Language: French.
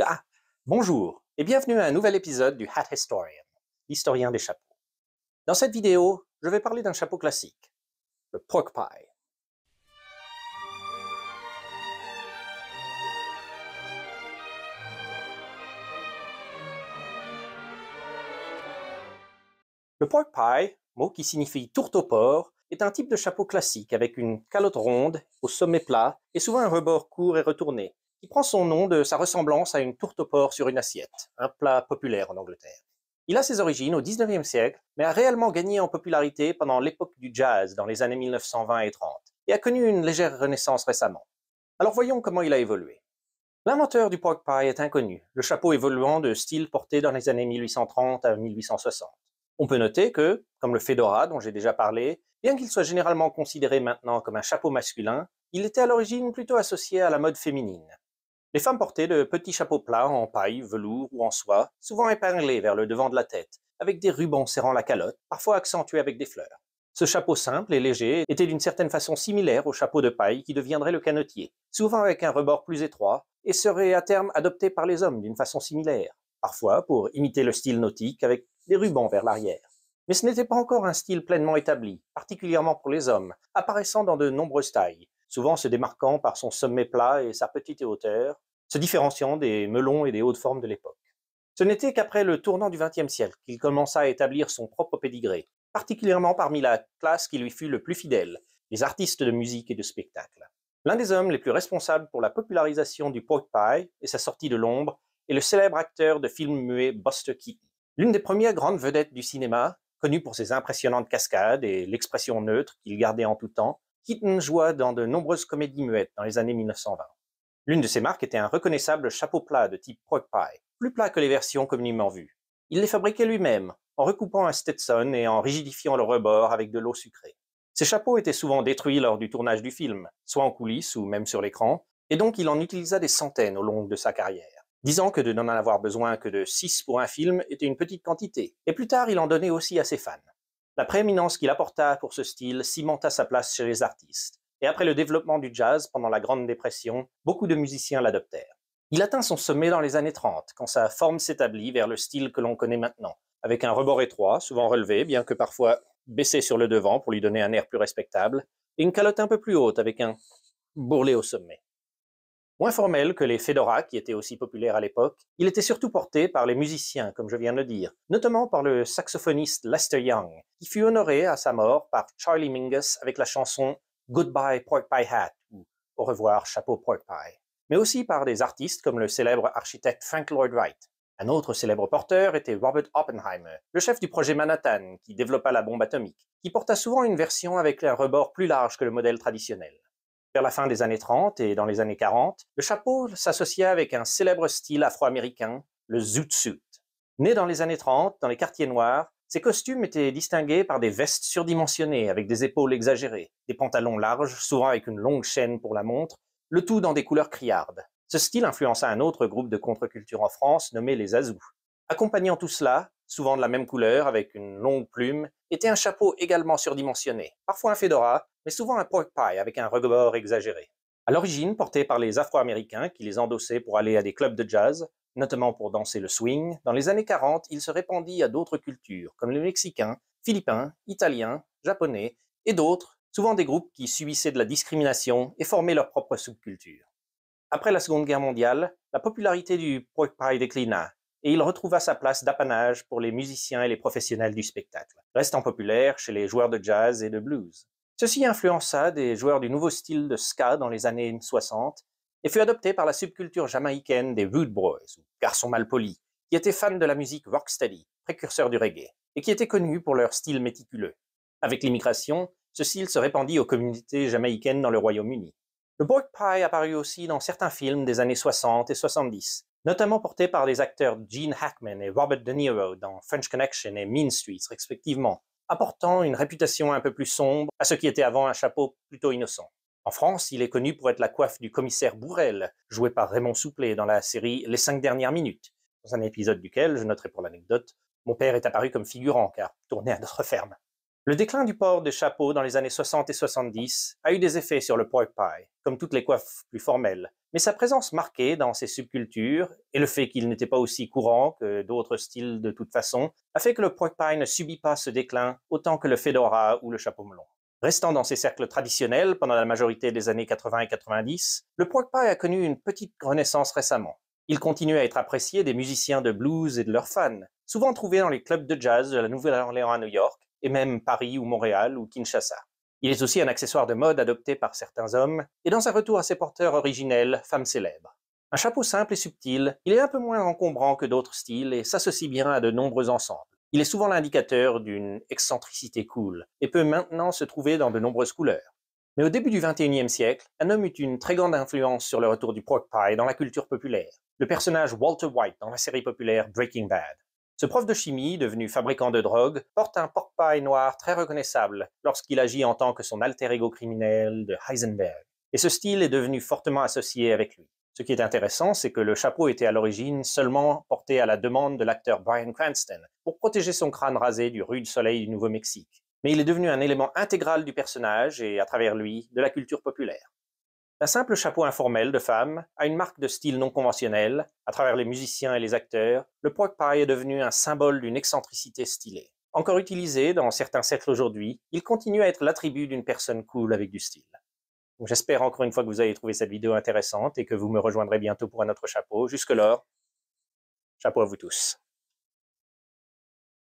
Ah, bonjour et bienvenue à un nouvel épisode du Hat Historian, l'historien des chapeaux. Dans cette vidéo, je vais parler d'un chapeau classique, le pork pie. Le pork pie, mot qui signifie tourte au porc, est un type de chapeau classique avec une calotte ronde, au sommet plat et souvent un rebord court et retourné, qui prend son nom de sa ressemblance à une tourte au porc sur une assiette, un plat populaire en Angleterre. Il a ses origines au XIXe siècle, mais a réellement gagné en popularité pendant l'époque du jazz dans les années 1920 et 30, et a connu une légère renaissance récemment. Alors voyons comment il a évolué. L'inventeur du pork pie est inconnu, le chapeau évoluant de style porté dans les années 1830 à 1860. On peut noter que, comme le fedora dont j'ai déjà parlé, bien qu'il soit généralement considéré maintenant comme un chapeau masculin, il était à l'origine plutôt associé à la mode féminine. Les femmes portaient de petits chapeaux plats en paille, velours ou en soie, souvent épinglés vers le devant de la tête, avec des rubans serrant la calotte, parfois accentués avec des fleurs. Ce chapeau simple et léger était d'une certaine façon similaire au chapeau de paille qui deviendrait le canotier, souvent avec un rebord plus étroit, et serait à terme adopté par les hommes d'une façon similaire, parfois pour imiter le style nautique avec des rubans vers l'arrière. Mais ce n'était pas encore un style pleinement établi, particulièrement pour les hommes, apparaissant dans de nombreuses tailles, souvent se démarquant par son sommet plat et sa petite hauteur, se différenciant des melons et des hautes formes de l'époque. Ce n'était qu'après le tournant du XXe siècle qu'il commença à établir son propre pédigré, particulièrement parmi la classe qui lui fut le plus fidèle, les artistes de musique et de spectacle. L'un des hommes les plus responsables pour la popularisation du pork pie et sa sortie de l'ombre est le célèbre acteur de films muets Buster Keaton. L'une des premières grandes vedettes du cinéma, connu pour ses impressionnantes cascades et l'expression neutre qu'il gardait en tout temps, Keaton joua dans de nombreuses comédies muettes dans les années 1920. L'une de ses marques était un reconnaissable chapeau plat de type pork pie, plus plat que les versions communément vues. Il les fabriquait lui-même, en recoupant un Stetson et en rigidifiant le rebord avec de l'eau sucrée. Ces chapeaux étaient souvent détruits lors du tournage du film, soit en coulisses ou même sur l'écran, et donc il en utilisa des centaines au long de sa carrière, disant que de n'en avoir besoin que de 6 pour un film était une petite quantité, et plus tard il en donnait aussi à ses fans. La prééminence qu'il apporta pour ce style cimenta sa place chez les artistes, et après le développement du jazz pendant la Grande Dépression, beaucoup de musiciens l'adoptèrent. Il atteint son sommet dans les années 30, quand sa forme s'établit vers le style que l'on connaît maintenant, avec un rebord étroit, souvent relevé, bien que parfois baissé sur le devant pour lui donner un air plus respectable, et une calotte un peu plus haute avec un bourrelet au sommet. Moins formel que les fedoras qui étaient aussi populaires à l'époque, il était surtout porté par les musiciens, comme je viens de le dire, notamment par le saxophoniste Lester Young, qui fut honoré à sa mort par Charlie Mingus avec la chanson Goodbye Pork Pie Hat ou Au revoir chapeau pork pie, mais aussi par des artistes comme le célèbre architecte Frank Lloyd Wright. Un autre célèbre porteur était Robert Oppenheimer, le chef du projet Manhattan qui développa la bombe atomique, qui porta souvent une version avec un rebord plus large que le modèle traditionnel. Vers la fin des années 30 et dans les années 40, le chapeau s'associa avec un célèbre style afro-américain, le zoot suit. Né dans les années 30, dans les quartiers noirs, ces costumes étaient distingués par des vestes surdimensionnées avec des épaules exagérées, des pantalons larges, souvent avec une longue chaîne pour la montre, le tout dans des couleurs criardes. Ce style influença un autre groupe de contre-culture en France nommé les Azous. Accompagnant tout cela, souvent de la même couleur avec une longue plume, était un chapeau également surdimensionné, parfois un fedora, mais souvent un pork pie avec un rebord exagéré. À l'origine porté par les Afro-Américains qui les endossaient pour aller à des clubs de jazz, notamment pour danser le swing, dans les années 40, il se répandit à d'autres cultures, comme les Mexicains, Philippins, Italiens, Japonais et d'autres, souvent des groupes qui subissaient de la discrimination et formaient leur propre subculture. Après la Seconde Guerre mondiale, la popularité du pork pie déclina, et il retrouva sa place d'apanage pour les musiciens et les professionnels du spectacle, restant populaire chez les joueurs de jazz et de blues. Ceci influença des joueurs du nouveau style de ska dans les années 60 et fut adopté par la subculture jamaïcaine des Rude Boys, ou garçons malpolis, qui étaient fans de la musique rocksteady, précurseur du reggae, et qui étaient connus pour leur style méticuleux. Avec l'immigration, ce style se répandit aux communautés jamaïcaines dans le Royaume-Uni. Le pork pie apparut aussi dans certains films des années 60 et 70, notamment portés par les acteurs Gene Hackman et Robert De Niro dans French Connection et Mean Streets respectivement, apportant une réputation un peu plus sombre à ce qui était avant un chapeau plutôt innocent. En France, il est connu pour être la coiffe du commissaire Bourrel, joué par Raymond Souplet dans la série Les 5 dernières minutes, dans un épisode duquel, je noterai pour l'anecdote, mon père est apparu comme figurant car tourné à notre ferme. Le déclin du port de chapeau dans les années 60 et 70 a eu des effets sur le pork pie, comme toutes les coiffes plus formelles, mais sa présence marquée dans ces subcultures et le fait qu'il n'était pas aussi courant que d'autres styles de toute façon a fait que le pork pie ne subit pas ce déclin autant que le fedora ou le chapeau melon. Restant dans ces cercles traditionnels pendant la majorité des années 80 et 90, le pork pie a connu une petite renaissance récemment. Il continue à être apprécié des musiciens de blues et de leurs fans, souvent trouvés dans les clubs de jazz de la Nouvelle-Orléans à New York, et même Paris ou Montréal ou Kinshasa. Il est aussi un accessoire de mode adopté par certains hommes, et dans un retour à ses porteurs originels, femmes célèbres. Un chapeau simple et subtil, il est un peu moins encombrant que d'autres styles et s'associe bien à de nombreux ensembles. Il est souvent l'indicateur d'une excentricité cool, et peut maintenant se trouver dans de nombreuses couleurs. Mais au début du XXIe siècle, un homme eut une très grande influence sur le retour du pork pie dans la culture populaire, le personnage Walter White dans la série populaire Breaking Bad. Ce prof de chimie, devenu fabricant de drogue, porte un pork pie noir très reconnaissable lorsqu'il agit en tant que son alter ego criminel de Heisenberg. Et ce style est devenu fortement associé avec lui. Ce qui est intéressant, c'est que le chapeau était à l'origine seulement porté à la demande de l'acteur Bryan Cranston pour protéger son crâne rasé du rude soleil du Nouveau-Mexique. Mais il est devenu un élément intégral du personnage et, à travers lui, de la culture populaire. Un simple chapeau informel de femme a une marque de style non conventionnelle. À travers les musiciens et les acteurs, le pork pie est devenu un symbole d'une excentricité stylée. Encore utilisé dans certains cercles aujourd'hui, il continue à être l'attribut d'une personne cool avec du style. J'espère encore une fois que vous avez trouvé cette vidéo intéressante et que vous me rejoindrez bientôt pour un autre chapeau. Jusque-là, chapeau à vous tous.